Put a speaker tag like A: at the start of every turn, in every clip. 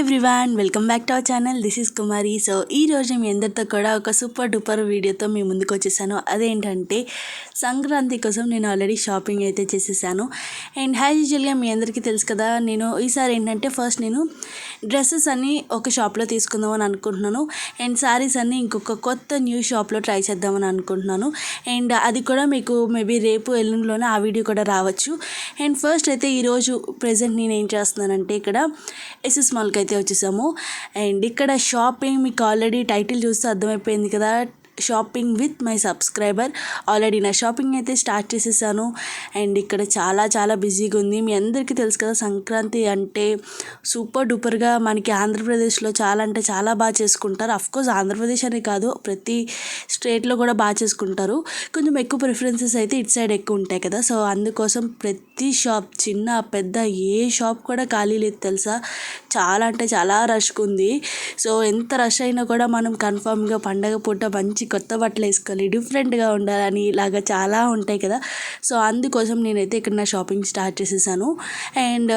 A: Everyone, welcome back to our channel. This is Kumari. So ఈరోజు మీ అందరితో కూడా ఒక సూపర్ డూపర్ వీడియోతో మీ ముందుకు వచ్చేసాను. అదేంటంటే సంక్రాంతి కోసం నేను ఆల్రెడీ షాపింగ్ అయితే చేసేసాను. అండ్ యాజ్ యూజువల్గా మీ అందరికీ తెలుసు కదా, నేను ఈసారి ఏంటంటే ఫస్ట్ నేను డ్రెస్సెస్ అన్నీ ఒక షాప్లో తీసుకుందామని అనుకుంటున్నాను. అండ్ శారీస్ అన్నీ ఇంకొక కొత్త న్యూ షాప్లో ట్రై చేద్దామని అనుకుంటున్నాను. అండ్ అది కూడా మీకు మేబీ రేపు ఎల్లుండిలోనే ఆ వీడియో కూడా రావచ్చు. అండ్ ఫస్ట్ అయితే ఈరోజు ప్రెజెంట్ నేను ఏం చేస్తున్నానంటే ఇక్కడ ఎస్ఎస్ మాల్కి అయితే వచ్చేసాము. అండ్ ఇక్కడ షాపింగ్ మీకు ఆల్రెడీ టైటిల్ చూస్తే అర్థమైపోయింది కదా, shopping with my subscriber. Already నా షాపింగ్ అయితే స్టార్ట్ చేసేసాను. అండ్ ఇక్కడ చాలా చాలా బిజీగా ఉంది. మీ అందరికీ తెలుసు కదా, సంక్రాంతి అంటే సూపర్ డూపర్గా మనకి ఆంధ్రప్రదేశ్లో చాలా అంటే చాలా బాగా చేసుకుంటారు. అఫ్కోర్స్ ఆంధ్రప్రదేశ్ అనే కాదు, ప్రతి స్టేట్లో కూడా బాగా చేసుకుంటారు. కొంచెం ఎక్కువ ప్రిఫరెన్సెస్ అయితే ఇటు సైడ్ ఎక్కువ ఉంటాయి కదా. సో అందుకోసం ప్రతి షాప్, చిన్న పెద్ద ఏ షాప్ కూడా ఖాళీ లేదు తెలుసా. చాలా అంటే చాలా రష్గా ఉంది. సో ఎంత రష్ అయినా కూడా మనం కన్ఫామ్గా పండగ పూట మంచి కొత్త బట్టలు వేసుకోవాలి, డిఫరెంట్గా ఉండాలని ఇలాగా చాలా ఉంటాయి కదా. సో అందుకోసం నేనైతే ఇక్కడ నా షాపింగ్ స్టార్ట్ చేసేసాను. అండ్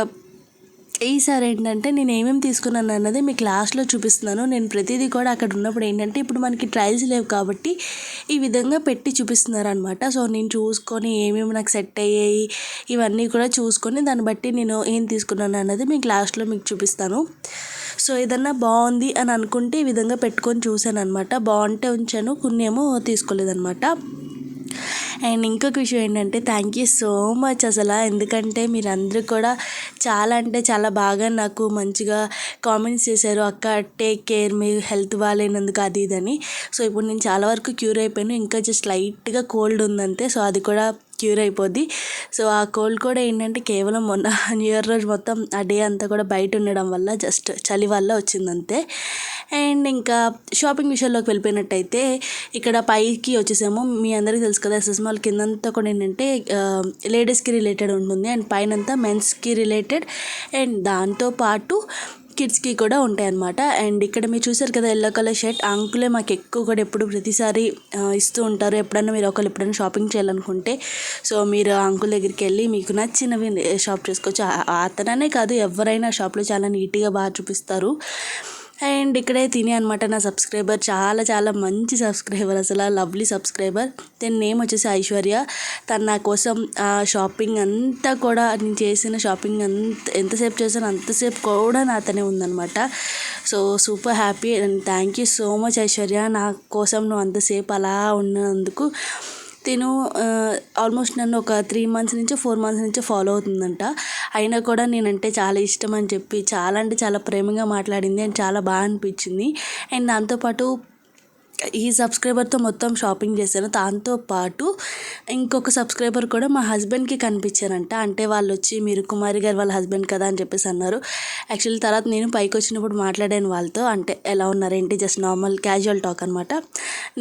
A: ఈసారి ఏంటంటే నేను ఏమేమి తీసుకున్నాను అన్నది మీకు లాస్ట్లో చూపిస్తున్నాను. నేను ప్రతిదీ కూడా అక్కడ ఉన్నప్పుడు ఏంటంటే ఇప్పుడు మనకి ట్రయల్స్ లేవు కాబట్టి ఈ విధంగా పెట్టి చూపిస్తున్నారు అనమాట. సో నేను చూసుకొని ఏమేమి నాకు సెట్ అయ్యాయి ఇవన్నీ కూడా చూసుకొని దాన్ని బట్టి నేను ఏం తీసుకున్నాను అన్నది మీకు లాస్ట్లో మీకు చూపిస్తాను. సో ఏదన్నా బాగుంది అని అనుకుంటే ఈ విధంగా పెట్టుకొని చూశాను అనమాట. బాగుంటే ఉంచాను, కొన్ని ఏమో తీసుకోలేదన్నమాట. అండ్ ఇంకొక విషయం ఏంటంటే థ్యాంక్ యూ సో మచ్ అసలు, ఎందుకంటే మీరందరూ కూడా చాలా అంటే చాలా బాగా నాకు మంచిగా కామెంట్స్ చేశారు, అక్క టేక్ కేర్, మీ హెల్త్ బాగాలేనందుకు అది ఇదని. సో ఇప్పుడు నేను చాలా వరకు క్యూర్ అయిపోయాను, ఇంకా జస్ట్ లైట్గా కోల్డ్ ఉందంతే. సో అది కూడా క్యూర్ అయిపోద్ది. సో ఆ కోల్డ్ కూడా ఏంటంటే కేవలం మొన్న న్యూ ఇయర్ రోజు మొత్తం ఆ డే అంతా కూడా బయట ఉండడం వల్ల జస్ట్ చలి వల్ల వచ్చిందంతే. అండ్ ఇంకా షాపింగ్ విషయంలోకి వెళ్ళిపోయినట్టయితే ఇక్కడ పైకి వచ్చేసాము. మీ అందరికీ తెలుసు కదా, ఎస్ఎస్ మాల్ కిందంతా కూడా ఏంటంటే లేడీస్కి రిలేటెడ్ ఉంటుంది అండ్ పైనంతా మెన్స్కి రిలేటెడ్ అండ్ దాంతోపాటు కిడ్స్కి కూడా ఉంటాయి అన్నమాట. అండ్ ఇక్కడ మీరు చూసారు కదా ఎల్లో కలర్ షర్ట్, ఆ అంకులే మాకు ఎక్కువ కూడా ఎప్పుడు ప్రతిసారి ఇస్తూ ఉంటారు. ఎప్పుడన్నా మీరు ఎప్పుడైనా షాపింగ్ చేయాలనుకుంటే సో మీరు ఆ అంకుల్ దగ్గరికి వెళ్ళి మీకు నచ్చినవి షాప్ చేసుకోవచ్చు. అతననే కాదు, ఎవరైనా షాప్లో చాలా నీట్గా బాగా చూపిస్తారు. అండ్ ఇక్కడే తిని అనమాట నా సబ్స్క్రైబర్, చాలా చాలా మంచి సబ్స్క్రైబర్, అసలు లవ్లీ సబ్స్క్రైబర్. తన నేమ్ వచ్చేసి ఐశ్వర్య. తను నా కోసం ఆ షాపింగ్ అంతా కూడా, నేను చేసిన షాపింగ్ ఎంతసేపు చేశానో అంతసేపు కూడా నాతోనే ఉందన్నమాట. So super happy and thank you so much Aishwarya, నా కోసం నువ్వు అంతసేపు అలా ఉన్నందుకు. తిను ఆల్మోస్ట్ నన్ను ఒక 3 months నుంచి 4 months నుంచి ఫాలో అవుతుందంట. అయినా కూడా నేనంటే చాలా ఇష్టం అని చెప్పి చాలా అంటే చాలా ప్రేమగా మాట్లాడింది అండ్ చాలా బాగా అనిపించింది. అండ్ దాంతోపాటు ఈ సబ్స్క్రైబర్తో మొత్తం షాపింగ్ చేశాను. దాంతోపాటు ఇంకొక సబ్స్క్రైబర్ కూడా మా హస్బెండ్కి కనిపించారంట. అంటే వాళ్ళు వచ్చి మీరు కుమారి గారు వాళ్ళ హస్బెండ్ కదా అని చెప్పేసి అన్నారు. యాక్చువల్లీ తర్వాత నేను పైకి వచ్చినప్పుడు మాట్లాడాను వాళ్ళతో, అంటే ఎలా ఉన్నారేంటి, జస్ట్ నార్మల్ క్యాజువల్ టాక్ అనమాట.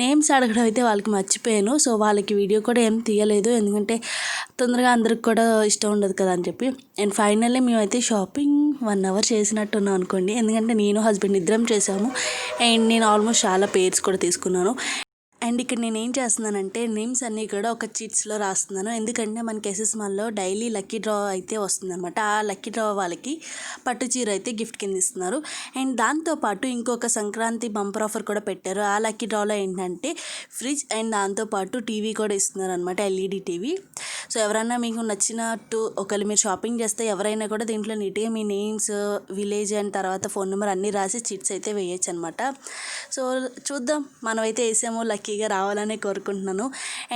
A: నేమ్స్ అడగడం అయితే వాళ్ళకి మర్చిపోయాను. సో వాళ్ళకి వీడియో కూడా ఏం తీయలేదు, ఎందుకంటే తొందరగా అందరికి కూడా ఇష్టం ఉండదు కదా అని చెప్పి. అండ్ ఫైనల్లీ మేమైతే షాపింగ్ 1 hour చేసినట్టున్నాం అనుకోండి, ఎందుకంటే నేను హస్బెండ్ ఇద్దరం చేసాము. అండ్ నేను ఆల్మోస్ట్ చాలా పేర్స్ కూడా తీసుకున్నాను. అండ్ ఇక్కడ నేను ఏం చేస్తున్నానంటే నేమ్స్ అన్నీ కూడా ఒక చిట్స్లో రాస్తున్నాను, ఎందుకంటే మనకి ఎస్ఎస్ మాల్లో డైలీ లక్కీ డ్రా అయితే వస్తుందన్నమాట. ఆ లక్కీ డ్రా వాళ్ళకి పట్టు చీర అయితే గిఫ్ట్ కింద ఇస్తున్నారు. అండ్ దాంతోపాటు ఇంకొక సంక్రాంతి బంపర్ ఆఫర్ కూడా పెట్టారు. ఆ లక్కీ డ్రాలో ఏంటంటే ఫ్రిడ్జ్ అండ్ దాంతోపాటు టీవీ కూడా ఇస్తున్నారు అనమాట, ఎల్ఈడి టీవీ. సో ఎవరైనా మీకు నచ్చినట్టు ఒకవేళ మీరు షాపింగ్ చేస్తే ఎవరైనా కూడా దీంట్లో నీట్గా మీ నేమ్స్, విలేజ్ అండ్ తర్వాత ఫోన్ నెంబర్ అన్నీ రాసి చిట్స్ అయితే వేయచ్చు అనమాట. సో చూద్దాం, మనమైతే వేసాము, లక్కీగా రావాలని కోరుకుంటున్నాను.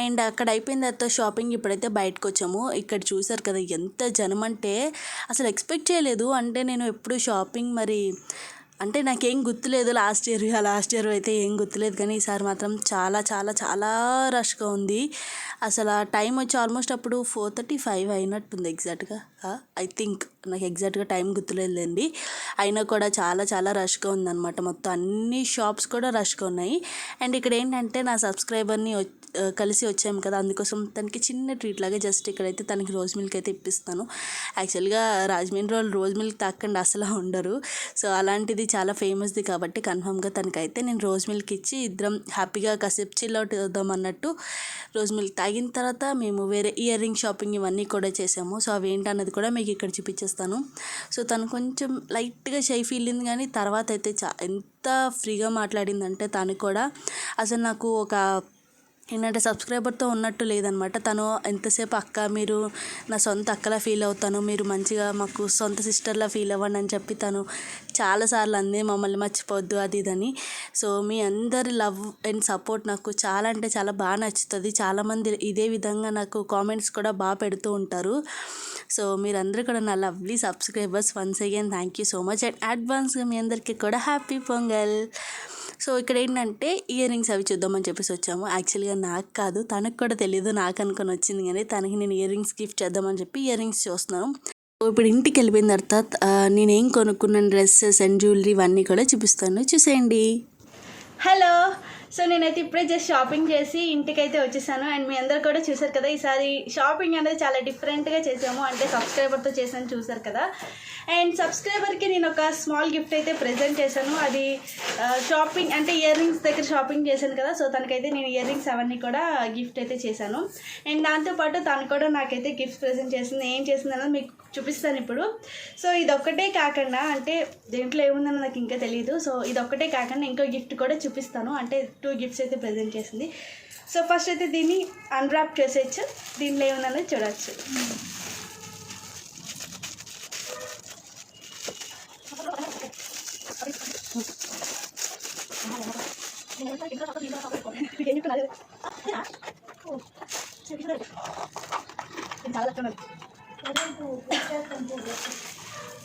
A: అండ్ అక్కడ అయిపోయిన తర్వాత షాపింగ్ ఇప్పుడైతే బయటకు వచ్చాము. ఇక్కడ చూసారు కదా ఎంత జనం అంటే అసలు ఎక్స్పెక్ట్ చేయలేదు. అంటే నేను ఎప్పుడు షాపింగ్ మరి అంటే నాకేం గుర్తులేదు, లాస్ట్ ఇయర్ అయితే ఏం గుర్తులేదు, కానీ ఈసారి మాత్రం చాలా చాలా చాలా రష్గా ఉంది. అసలు ఆ టైం వచ్చి ఆల్మోస్ట్ అప్పుడు 4:35 అయినట్టుంది ఎగ్జాక్ట్గా. ఐ థింక్, నాకు ఎగ్జాక్ట్గా టైం గుర్తులేదులేండి. అయినా కూడా చాలా చాలా రష్గా ఉందన్నమాట. మొత్తం అన్ని షాప్స్ కూడా రష్గా ఉన్నాయి. అండ్ ఇక్కడ ఏంటంటే నా సబ్స్క్రైబర్ని కలిసి వచ్చాము కదా, అందుకోసం తనకి చిన్న ట్రీట్ లాగా జస్ట్ ఇక్కడైతే తనకి రోజ్ మిల్క్ అయితే ఇప్పిస్తాను. యాక్చువల్గా రాజమండ్రి వాళ్ళు రోజ్ మిల్క్ తాకుండా అసలు ఉండరు. సో అలాంటిది చాలా ఫేమస్ది కాబట్టి కన్ఫామ్గా తనకైతే నేను రోజ్ మిల్క్ ఇచ్చి ఇద్దరం హ్యాపీగా కాసేపు చిల్ అవుట్ అవుదాం అన్నట్టు రోజ్ మిల్క్ తాగిన తర్వాత మేము వేరే ఇయర్ రింగ్ షాపింగ్ ఇవన్నీ కూడా చేసాము. సో అవి ఏంటన్నది కూడా మీకు ఇక్కడ చూపించేస్తాను. సో తను కొంచెం లైట్గా షై ఫీల్ అయింది, కానీ తర్వాత అయితే ఎంత ఫ్రీగా మాట్లాడిందంటే తను కూడా అసలు నాకు ఒక ఏంటంటే సబ్స్క్రైబర్తో ఉన్నట్టు లేదనమాట. తను ఎంతసేపు అక్క మీరు నా సొంత అక్కలా ఫీల్ అవుతాను, మీరు మంచిగా మాకు సొంత సిస్టర్లా ఫీల్ అవ్వండి అని చెప్పి తను చాలాసార్లు అంది మమ్మల్ని మర్చిపోవద్దు అది ఇదని. సో మీ అందరి లవ్ అండ్ సపోర్ట్ నాకు చాలా అంటే చాలా బాగా నచ్చుతుంది. చాలామంది ఇదే విధంగా నాకు కామెంట్స్ కూడా బాగా పెడుతూ ఉంటారు. సో మీరందరూ కూడా నా lovely subscribers. Once again thank you so much and అడ్వాన్స్గా మీ అందరికీ కూడా హ్యాపీ పొంగల్. సో ఇక్కడ ఏంటంటే ఇయర్ రింగ్స్ అవి చూద్దామని చెప్పేసి వచ్చాము. యాక్చువల్గా నాకు కాదు, తనకు కూడా తెలియదు, నాకు అనుకొని వచ్చింది, కానీ తనకి నేను ఇయర్ రింగ్స్ గిఫ్ట్ చేద్దామని చెప్పి ఇయర్ రింగ్స్ చూస్తున్నాను. సో ఇప్పుడు ఇంటికి వెళ్ళిపోయిన తర్వాత నేనేం కొనుక్కున్న డ్రెస్సెస్ అండ్ జ్యువెలరీ ఇవన్నీ కూడా చూపిస్తాను, చూసేయండి. హలో, సో నేనైతే ఇప్పుడే జస్ట్ షాపింగ్ చేసి ఇంటికైతే వచ్చేసాను. అండ్ మీ అందరు కూడా చూసారు కదా, ఈసారి షాపింగ్ అనేది చాలా డిఫరెంట్గా చేసాము. అంటే సబ్స్క్రైబర్తో చేశాను, చూసారు కదా. అండ్ సబ్స్క్రైబర్కి నేను ఒక స్మాల్ గిఫ్ట్ అయితే ప్రెజెంట్ చేశాను. అది షాపింగ్ అంటే ఇయర్ రింగ్స్ దగ్గర షాపింగ్ చేశాను కదా, సో తనకైతే నేను ఇయర్ రింగ్స్ అవన్నీ కూడా గిఫ్ట్ అయితే చేశాను. అండ్ దాంతోపాటు తను కూడా నాకైతే గిఫ్ట్ ప్రెజెంట్ చేసింది. ఏం చేసిందన్నది మీకు చూపిస్తాను ఇప్పుడు. సో ఇదొక్కటే కాకుండా, అంటే దేంట్లో ఏముందని నాకు ఇంకా తెలియదు. సో ఇదొక్కటే కాకుండా ఇంకో గిఫ్ట్ కూడా చూపిస్తాను. అంటే 2 గిఫ్ట్స్ అయితే ప్రెజెంట్ చేసింది. సో ఫస్ట్ అయితే దీన్ని అన్రాప్ చేసేయచ్చు, దీంట్లో ఏముందనేది చూడవచ్చు.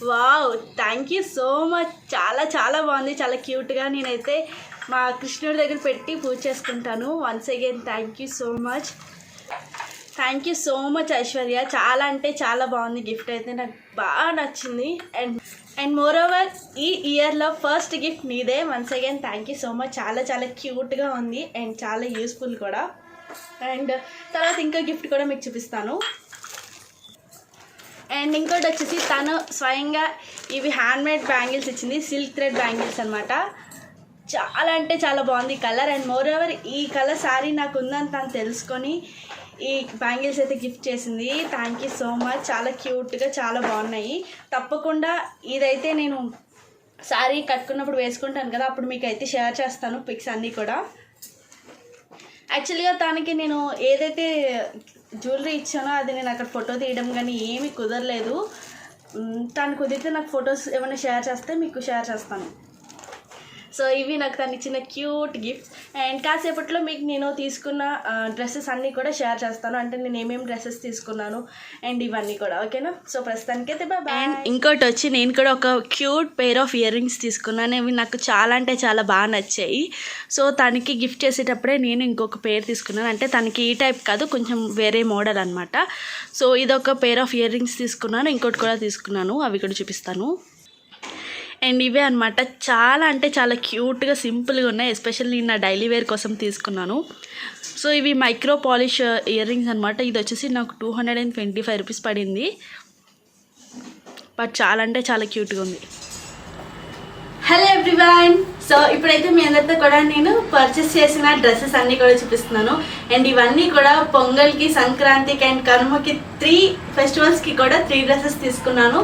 A: Wow, thank you so much. చాలా చాలా బాగుంది, చాలా క్యూట్గా. నేనైతే మా కృష్ణుడి దగ్గర పెట్టి పూజ చేసుకుంటాను. Once again thank you so much. Thank you so much Aishwarya. చాలా అంటే చాలా బాగుంది గిఫ్ట్ అయితే, నాకు బాగా నచ్చింది. అండ్ మోర్ ఓవర్ ఈ ఇయర్లో ఫస్ట్ గిఫ్ట్ నీదే. Once again thank you so much. చాలా చాలా క్యూట్గా ఉంది అండ్ చాలా యూస్ఫుల్ కూడా. అండ్ తర్వాత ఇంకో గిఫ్ట్ కూడా మీకు చూపిస్తాను. అండ్ ఇంకోటి వచ్చేసి తను స్వయంగా ఇవి హ్యాండ్మేడ్ బ్యాంగిల్స్ ఇచ్చింది, సిల్క్ థ్రెడ్ బ్యాంగిల్స్ అనమాట. చాలా అంటే చాలా బాగుంది కలర్. అండ్ మోర్ ఓవర్ ఈ కలర్ శారీ నాకు ఉందని తను తెలుసుకొని ఈ బ్యాంగిల్స్ అయితే గిఫ్ట్ చేసింది. Thank you so much. చాలా క్యూట్గా చాలా బాగున్నాయి. తప్పకుండా ఇదైతే నేను శారీ కట్టుకున్నప్పుడు వేసుకుంటాను కదా, అప్పుడు మీకు అయితే షేర్ చేస్తాను పిక్స్ అన్నీ కూడా. యాక్చువల్గా తనకి నేను ఏదైతే జ్యువెలరీ ఇచ్చానో అది నేను అక్కడ ఫోటో తీయడం కానీ ఏమీ కుదరలేదు. తను కుదిరితే నాకు ఫొటోస్ ఏమైనా షేర్ చేస్తే మీకు షేర్ చేస్తాను. సో ఇవి నాకు తను ఇచ్చిన క్యూట్ గిఫ్ట్. అండ్ కాసేపట్లో మీకు నేను తీసుకున్న డ్రెస్సెస్ అన్నీ కూడా షేర్ చేస్తాను, అంటే నేను ఏమేమి డ్రెస్సెస్ తీసుకున్నాను అండ్ ఇవన్నీ కూడా. ఓకేనా? సో ప్రస్తుతానికైతే బాయ్. అండ్ ఇంకోటి వచ్చి నేను కూడా ఒక cute pair of ear rings తీసుకున్నాను. ఇవి నాకు చాలా అంటే చాలా బాగా నచ్చాయి. సో తనకి గిఫ్ట్ చేసేటప్పుడే నేను ఇంకొక పెయిర్ తీసుకున్నాను. అంటే తనకి ఈ టైప్ కాదు, కొంచెం వేరే మోడల్ అనమాట. సో ఇదొక పెయిర్ ఆఫ్ ఇయర్ రింగ్స్ తీసుకున్నాను, ఇంకోటి కూడా తీసుకున్నాను, అవి కూడా చూపిస్తాను. అండ్ ఇవే అనమాట, చాలా అంటే చాలా క్యూట్గా సింపుల్గా ఉన్నాయి. ఎస్పెషల్లీ నా డైలీ వేర్ కోసం తీసుకున్నాను. సో ఇవి మైక్రో పాలిష్ ఇయర్ రింగ్స్ అనమాట. ఇది వచ్చేసి నాకు 225 రూపీస్ పడింది. బట్ చాలా అంటే చాలా క్యూట్గా ఉంది. Hello everyone. సో ఇప్పుడైతే మీ అందరితో కూడా నేను పర్చేస్ చేసిన డ్రెస్సెస్ అన్నీ కూడా చూపిస్తున్నాను. అండ్ ఇవన్నీ కూడా పొంగల్కి, సంక్రాంతికి అండ్ కనుమకి 3 ఫెస్టివల్స్కి కూడా 3 డ్రెస్సెస్ తీసుకున్నాను.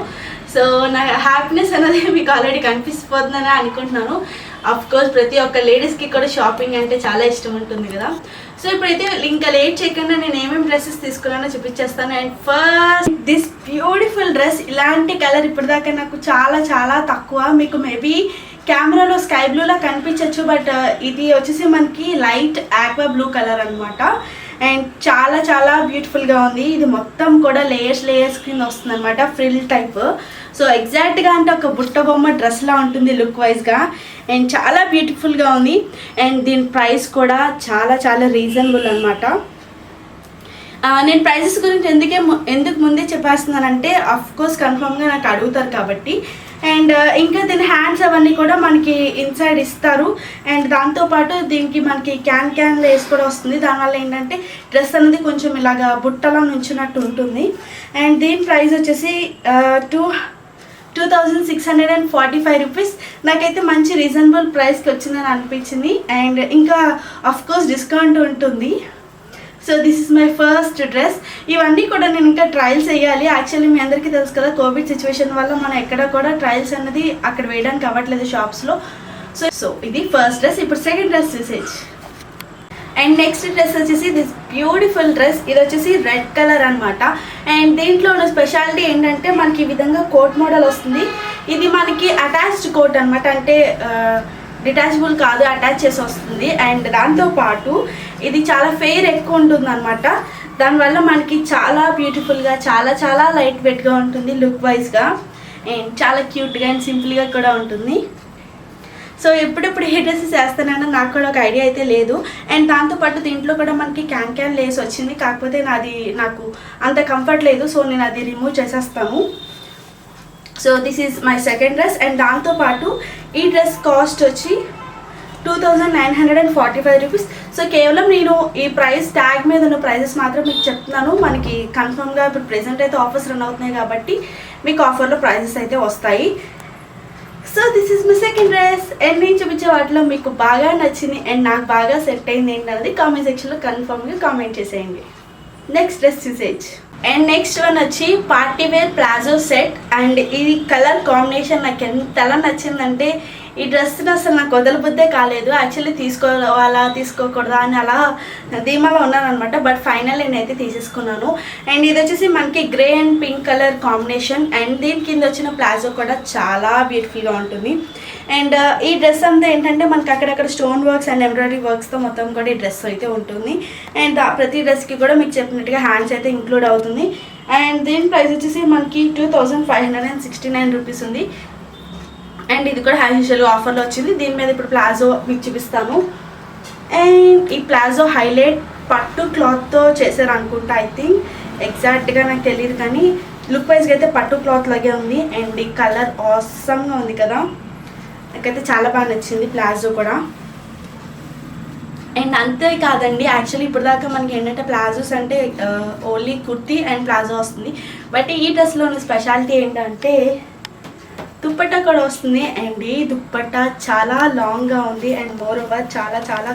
A: సో నా హ్యాపీనెస్ అనేది మీకు ఆల్రెడీ కనిపిస్తుందని అనుకుంటున్నాను. అఫ్కోర్స్ ప్రతి ఒక్క లేడీస్కి కూడా షాపింగ్ అంటే చాలా ఇష్టం ఉంటుంది కదా. సో ఇప్పుడైతే ఇంకా లేట్ చేయకుండా నేను ఏమేమి డ్రెస్సెస్ తీసుకున్నానో చూపించేస్తాను. And first this beautiful dress. ఇలాంటి కలర్ ఇప్పటిదాకా నాకు చాలా చాలా తక్కువ. మీకు మేబీ కెమెరాలో స్కై బ్లూలా కనిపించవచ్చు, బట్ ఇది వచ్చేసి మనకి లైట్ ఆక్వా బ్లూ కలర్ అనమాట. అండ్ చాలా చాలా బ్యూటిఫుల్గా ఉంది. ఇది మొత్తం కూడా లేయర్స్ కింద వస్తుంది అనమాట, ఫ్రిల్ టైప్. సో ఎగ్జాక్ట్గా అంటే ఒక బుట్ట బొమ్మ డ్రెస్లా ఉంటుంది లుక్ వైజ్గా. అండ్ చాలా బ్యూటిఫుల్గా ఉంది. అండ్ దీని ప్రైస్ కూడా చాలా చాలా రీజనబుల్ అనమాట. నేను ప్రైజెస్ గురించి ఎందుకు ముందే చెప్పేస్తున్నానంటే కోర్స్ కన్ఫర్మ్గా నాకు అడుగుతారు కాబట్టి. అండ్ ఇంకా దీని హ్యాండ్స్ అవన్నీ కూడా మనకి ఇన్సైడ్ ఇస్తారు. అండ్ దాంతోపాటు దీనికి మనకి క్యాన్ లేస్ కూడా వస్తుంది. దానివల్ల ఏంటంటే డ్రెస్ అనేది కొంచెం ఇలాగా బుట్టలో నుంచినట్టు ఉంటుంది. అండ్ దీని ప్రైస్ వచ్చేసి 2645 రూపీస్. నాకైతే మంచి రీజనబుల్ ప్రైస్కి వచ్చిందని అనిపించింది. అండ్ ఇంకా కోర్స్ డిస్కౌంట్ ఉంటుంది. So this is my first dress. ఇవన్నీ కూడా నేను ఇంకా ట్రయల్స్ వేయాలి. యాక్చువల్లీ మీ అందరికీ తెలుసు కదా, కోవిడ్ సిచ్యువేషన్ వల్ల మనం ఎక్కడ కూడా ట్రయల్స్ అనేది అక్కడ వేయడానికి అవ్వట్లేదు షాప్స్లో. సో ఇది ఫస్ట్ డ్రెస్. ఇప్పుడు సెకండ్ డ్రెస్ చూసేసి. అండ్ నెక్స్ట్ డ్రెస్ వచ్చేసి దిస్ బ్యూటిఫుల్ డ్రెస్. ఇది వచ్చేసి రెడ్ కలర్ అనమాట. అండ్ దీంట్లో ఉన్న స్పెషాలిటీ ఏంటంటే మనకి ఈ విధంగా కోట్ మోడల్ వస్తుంది. ఇది మనకి అటాచ్డ్ కోట్ అనమాట, అంటే డిటాచబుల్ కాదు, అటాచ్ చేసి వస్తుంది. అండ్ దాంతోపాటు ఇది చాలా ఫెయిర్ ఎక్కువ ఉంటుంది అనమాట. దానివల్ల మనకి చాలా బ్యూటిఫుల్గా చాలా లైట్ వెయిట్గా ఉంటుంది లుక్ వైజ్గా. అండ్ చాలా క్యూట్గా అండ్ సింపుల్గా కూడా ఉంటుంది. సో ఎప్పుడెప్పుడు ఏ డ్రెస్సెస్ వేస్తానన్నా నాకు కూడా ఒక ఐడియా అయితే లేదు. అండ్ దాంతోపాటు దీంట్లో కూడా మనకి క్యాన్ లేస్ వచ్చింది. కాకపోతే నాకు అంత కంఫర్ట్ లేదు, సో నేను అది రిమూవ్ చేసేస్తాను. So this is my second dress. And దాంతోపాటు ఈ డ్రెస్ కాస్ట్ వచ్చి 2945 రూపీస్. సో కేవలం నేను ఈ ప్రైస్ ట్యాగ్ మీద ఉన్న ప్రైజెస్ మాత్రం మీకు చెప్తున్నాను. మనకి కన్ఫర్మ్గా ఇప్పుడు ప్రెజెంట్ అయితే ఆఫర్స్ రన్ అవుతున్నాయి కాబట్టి మీకు ఆఫర్లో ప్రైజెస్ అయితే వస్తాయి. So this is my second dress. And నేను చూపించే వాటిలో మీకు బాగా నచ్చింది అండ్ నాకు బాగా సెట్ అయింది ఏంటన్నది కామెంట్ సెక్షన్లో కన్ఫర్మ్గా కామెంట్ చేసేయండి. నెక్స్ట్ డ్రెస్ చూసేయచ్చు. అండ్ నెక్స్ట్ వన్ వచ్చి party wear palazzo set. And ఇది కలర్ కాంబినేషన్ నాకు ఎంతలా నచ్చిందంటే ఈ డ్రెస్ని అసలు నాకు వదలబుద్దే కాలేదు. యాక్చువల్లీ తీసుకోవాలా తీసుకోకూడదా అని అలా ధీమాలో ఉన్నాను అనమాట. బట్ ఫైనల్ నేనైతే తీసేసుకున్నాను. అండ్ ఇది వచ్చేసి మనకి grey and pink colour combination. And దీని కింద వచ్చిన ప్లాజో కూడా చాలా బ్యూటిఫుల్గా ఉంటుంది. అండ్ ఈ డ్రెస్ అంతా ఏంటంటే మనకి అక్కడక్కడ స్టోన్ వర్క్స్ అండ్ ఎంబ్రాయిడరీ వర్క్స్తో మొత్తం కూడా ఈ డ్రెస్ అయితే ఉంటుంది. అండ్ ప్రతి డ్రెస్కి కూడా మీకు చెప్పినట్టుగా హ్యాండ్స్ అయితే ఇంక్లూడ్ అవుతుంది. అండ్ దీని ప్రైస్ వచ్చేసి మనకి 2569 రూపీస్ ఉంది. అండ్ ఇది కూడా యాజ్ యూజువల్గా ఆఫర్లో వచ్చింది. దీని మీద ఇప్పుడు ప్లాజో మీకు చూపిస్తాను. అండ్ ఈ ప్లాజో హైలైట్ పట్టు క్లాత్తో చేశారు అనుకుంటా. ఐ థింక్ ఎగ్జాక్ట్గా నాకు తెలియదు, కానీ లుక్ వైజ్గా అయితే పట్టు క్లాత్ లాగే ఉంది. అండ్ ఈ కలర్ ఆసమ్గా ఉంది కదా, నాకైతే చాలా బాగా నచ్చింది ప్లాజో కూడా. అండ్ అంతే కాదండి, యాక్చువల్లీ ఇప్పుడు దాకా మనకి ఏంటంటే ప్లాజోస్ అంటే ఓన్లీ కుర్తీ అండ్ ప్లాజో వస్తుంది. బట్ ఈ డ్రెస్లో ఉన్న స్పెషాలిటీ ఏంటంటే దుప్పట్టా కూడా వస్తుంది. అండ్ ఈ దుప్పట్టా చాలా లాంగ్గా ఉంది. అండ్ మోర్ ఓవర్ చాలా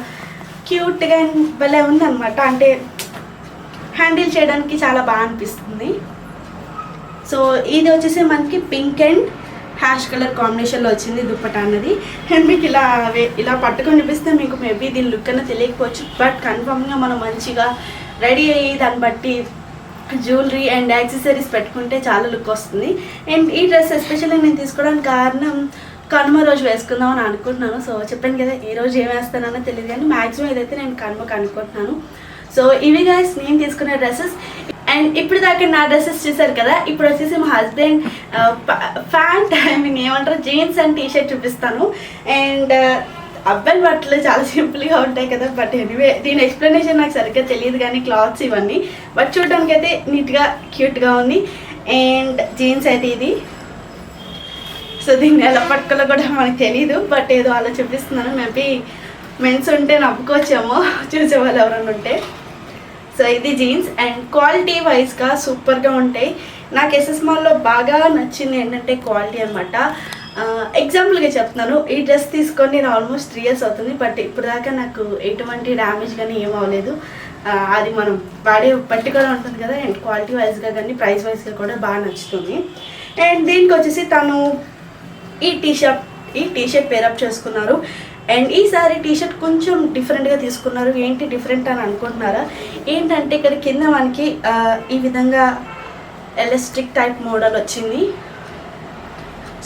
A: క్యూట్గా అండ్ భలే ఉంది అనమాట. అంటే హ్యాండిల్ చేయడానికి చాలా బాగా అనిపిస్తుంది. సో ఇది వచ్చేసి మనకి పింక్ అండ్ హ్యాష్ కలర్ కాంబినేషన్లో వచ్చింది దుప్పట్టా అన్నది. అండ్ మీకు ఇలా పట్టుకొని చూపిస్తే మీకు మేబీ దీని లుక్ అన్న తెలియకపోవచ్చు. బట్ కన్ఫర్మ్గా మనం మంచిగా రెడీ అయ్యి దాన్ని బట్టి జ్యువెలరీ అండ్ యాక్సెసరీస్ పెట్టుకుంటే చాలా లుక్ వస్తుంది. అండ్ ఈ డ్రెస్ ఎస్పెషల్లీ నేను తీసుకోవడానికి కారణం కనుమ రోజు వేసుకుందాం అని అనుకుంటున్నాను. సో చెప్పాను కదా, ఏ రోజు ఏం వేస్తానో తెలియదు, కానీ మ్యాక్సిమం ఏదైతే నేను కనుమకు అనుకుంటున్నాను. సో ఇవి గైస్ నేను తీసుకునే డ్రెస్సెస్. అండ్ ఇప్పుడు దాకా నా డ్రెస్సెస్ చూసారు కదా, ఇప్పుడు వచ్చేసి మా హస్బెండ్ ప్యాంట్ ఏమంటారు జీన్స్ అండ్ టీషర్ట్ చూపిస్తాను. అండ్ అబ్బాయి బట్టలు చాలా సింపుల్గా ఉంటాయి కదా, బట్ ఎనీవే దీని ఎక్స్ప్లెనేషన్ నాకు సరిగ్గా తెలియదు, కానీ క్లాత్స్ ఇవన్నీ బట్ చూడడానికి అయితే నీట్గా క్యూట్గా ఉంది. అండ్ జీన్స్ అయితే ఇది. సో దీన్ని ఎలా పట్టుకోలో కూడా మనకు తెలీదు, బట్ ఏదో అలా చూపిస్తున్నాను. మేబీ మెన్స్ ఉంటే నవ్వుకోవచ్చేమో చూసేవాళ్ళు ఎవరైనా ఉంటే. సో ఇది జీన్స్. అండ్ క్వాలిటీ వైజ్గా సూపర్గా ఉంటాయి. నాకు ఎస్ఎస్ మాల్లో బాగా నచ్చింది ఏంటంటే క్వాలిటీ అనమాట. ఎగ్జాంపుల్గా చెప్తున్నాను, ఈ డ్రెస్ తీసుకొని నేను ఆల్మోస్ట్ 3 years అవుతుంది, బట్ ఇప్పుడు దాకా నాకు ఎటువంటి డ్యామేజ్ కానీ ఏం అవ్వలేదు. అది మనం వాడే బట్టి కూడా ఉంటుంది కదా. అండ్ క్వాలిటీ వైజ్గా కానీ ప్రైస్ వైజ్గా కూడా బాగా నచ్చుతుంది. అండ్ దీనికి వచ్చేసి తను ఈ టీషర్ట్ పేరప్ చేసుకున్నారు. అండ్ ఈసారి టీషర్ట్ కొంచెం డిఫరెంట్గా తీసుకున్నారు. ఏంటి డిఫరెంట్ అని అనుకుంటున్నారా? ఏంటంటే ఇక్కడ కింద మనకి ఈ విధంగా ఎలాస్టిక్ టైప్ మోడల్ వచ్చింది.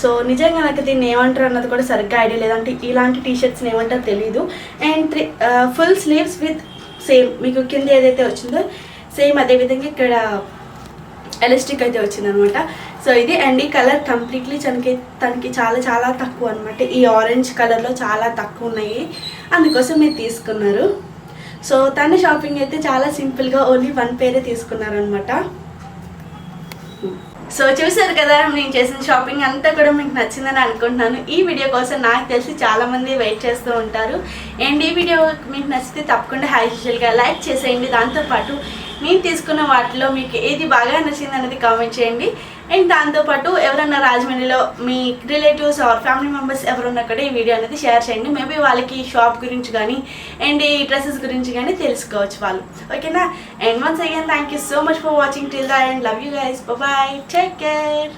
A: సో నిజంగా నాకు దీన్ని ఏమంటారు అన్నది కూడా సరిగ్గా ఐడియా లేదంటే ఇలాంటి టీషర్ట్స్ని ఏమంటారో తెలీదు. And full sleeves with same మీకు కింద ఏదైతే వచ్చిందో సేమ్ అదేవిధంగా ఇక్కడ ఎలాస్టిక్ అయితే వచ్చిందనమాట. సో ఇది. అండ్ ఈ కలర్ కంప్లీట్లీ తనకి చాలా తక్కువ అనమాట. ఈ ఆరెంజ్ కలర్లో చాలా తక్కువ ఉన్నాయి, అందుకోసం మీరు తీసుకున్నారు. సో తన షాపింగ్ అయితే చాలా సింపుల్గా ఓన్లీ 1 పేరే తీసుకున్నారనమాట. సో చూసారు కదా నేను చేసిన షాపింగ్ అంతా కూడా మీకు నచ్చిందని అనుకుంటున్నాను. ఈ వీడియో కోసం నాకు తెలిసి చాలామంది వెయిట్ చేస్తూ ఉంటారు. అండ్ ఈ వీడియో మీకు నచ్చితే తప్పకుండా యూజువల్గా లైక్ చేసేయండి. దాంతోపాటు నేను తీసుకున్న వాటిలో మీకు ఏది బాగా నచ్చింది అనేది కామెంట్ చేయండి. అండ్ దాంతోపాటు ఎవరన్నా రాజమండ్రిలో మీ రిలేటివ్స్ ఆర్ ఫ్యామిలీ మెంబర్స్ ఎవరున్నా కూడా ఈ వీడియో అనేది షేర్ చేయండి. మేబీ వాళ్ళకి షాప్ గురించి కానీ అండ్ ఈ డ్రెస్సెస్ గురించి కానీ తెలుసుకోవచ్చు వాళ్ళు. ఓకేనా? And once again thank you so much for watching till the end. Love you guys. Bye. Take care.